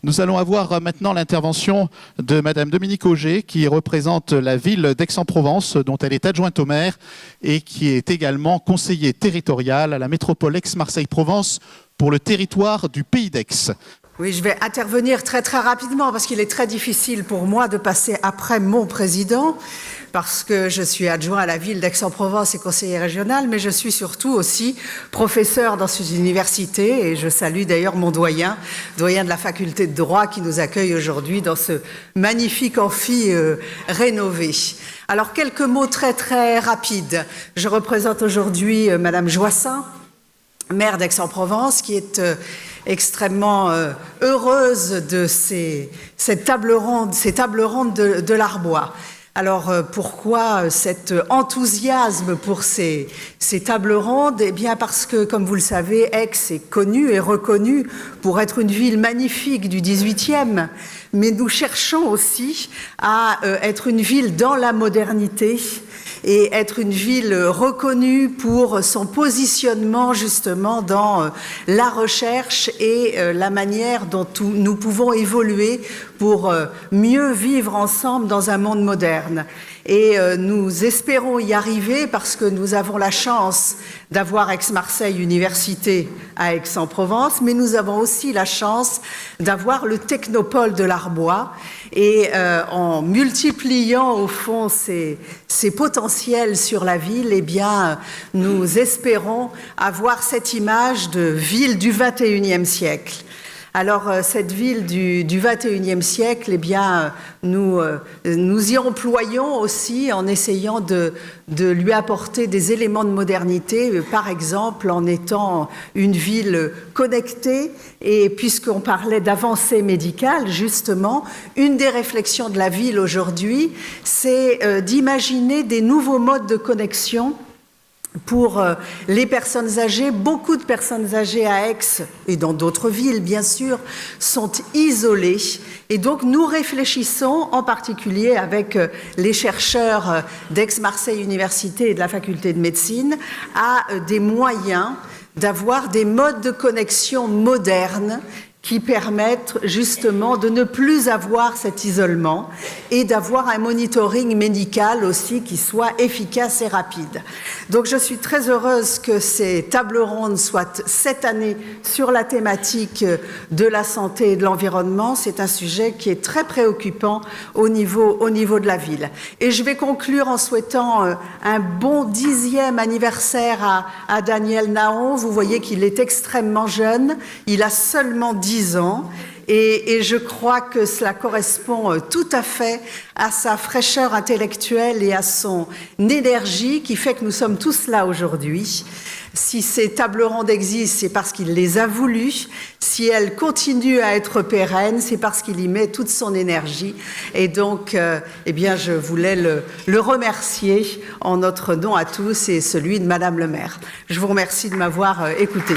Nous allons avoir maintenant l'intervention de Madame Dominique Auger, qui représente la ville d'Aix-en-Provence, dont elle est adjointe au maire et qui est également conseillère territoriale à la métropole Aix-Marseille-Provence pour le territoire du Pays d'Aix. Oui, je vais intervenir très rapidement parce qu'il est très difficile pour moi de passer après mon président parce que je suis adjoint à la ville d'Aix-en-Provence et conseiller régional, mais je suis surtout aussi professeur dans cette université et je salue d'ailleurs mon doyen de la faculté de droit qui nous accueille aujourd'hui dans ce magnifique amphi rénové. Alors quelques mots très rapides. Je représente aujourd'hui Madame Joissin, maire d'Aix-en-Provence, qui est extrêmement heureuse de ces tables rondes de l'Arbois. Alors pourquoi cet enthousiasme pour ces tables rondes? Eh bien parce que, comme vous le savez, Aix est connue et reconnue pour être une ville magnifique du XVIIIe, mais nous cherchons aussi à être une ville dans la modernité et être une ville reconnue pour son positionnement justement dans la recherche et la manière dont nous pouvons évoluer pour mieux vivre ensemble dans un monde moderne. Et nous espérons y arriver parce que nous avons la chance d'avoir Aix-Marseille Université à Aix-en-Provence, mais nous avons aussi la chance d'avoir le technopole de l'Arbois. Et en multipliant au fond ces potentiels sur la ville, eh bien, nous espérons avoir cette image de ville du XXIe siècle. Alors, cette ville du XXIe siècle, eh bien, nous y employons aussi en essayant de lui apporter des éléments de modernité, par exemple en étant une ville connectée. Et puisqu'on parlait d'avancée médicale, justement, une des réflexions de la ville aujourd'hui, c'est d'imaginer des nouveaux modes de connexion pour les personnes âgées. Beaucoup de personnes âgées à Aix et dans d'autres villes, bien sûr, sont isolées. Et donc, nous réfléchissons en particulier avec les chercheurs d'Aix-Marseille Université et de la faculté de médecine à des moyens d'avoir des modes de connexion modernes qui permettent justement de ne plus avoir cet isolement et d'avoir un monitoring médical aussi qui soit efficace et rapide. Donc je suis très heureuse que ces tables rondes soient cette année sur la thématique de la santé et de l'environnement. C'est un sujet qui est très préoccupant au niveau de la ville. Et je vais conclure en souhaitant un bon 10e anniversaire à Daniel Naon. Vous voyez qu'il est extrêmement jeune, il a seulement 10 ans et je crois que cela correspond tout à fait à sa fraîcheur intellectuelle et à son énergie qui fait que nous sommes tous là aujourd'hui. Si ces tables rondes existent, c'est parce qu'il les a voulues. Si elles continuent à être pérennes, c'est parce qu'il y met toute son énergie. Et donc, eh bien, je voulais le remercier en notre nom à tous et celui de Madame le maire. Je vous remercie de m'avoir écouté.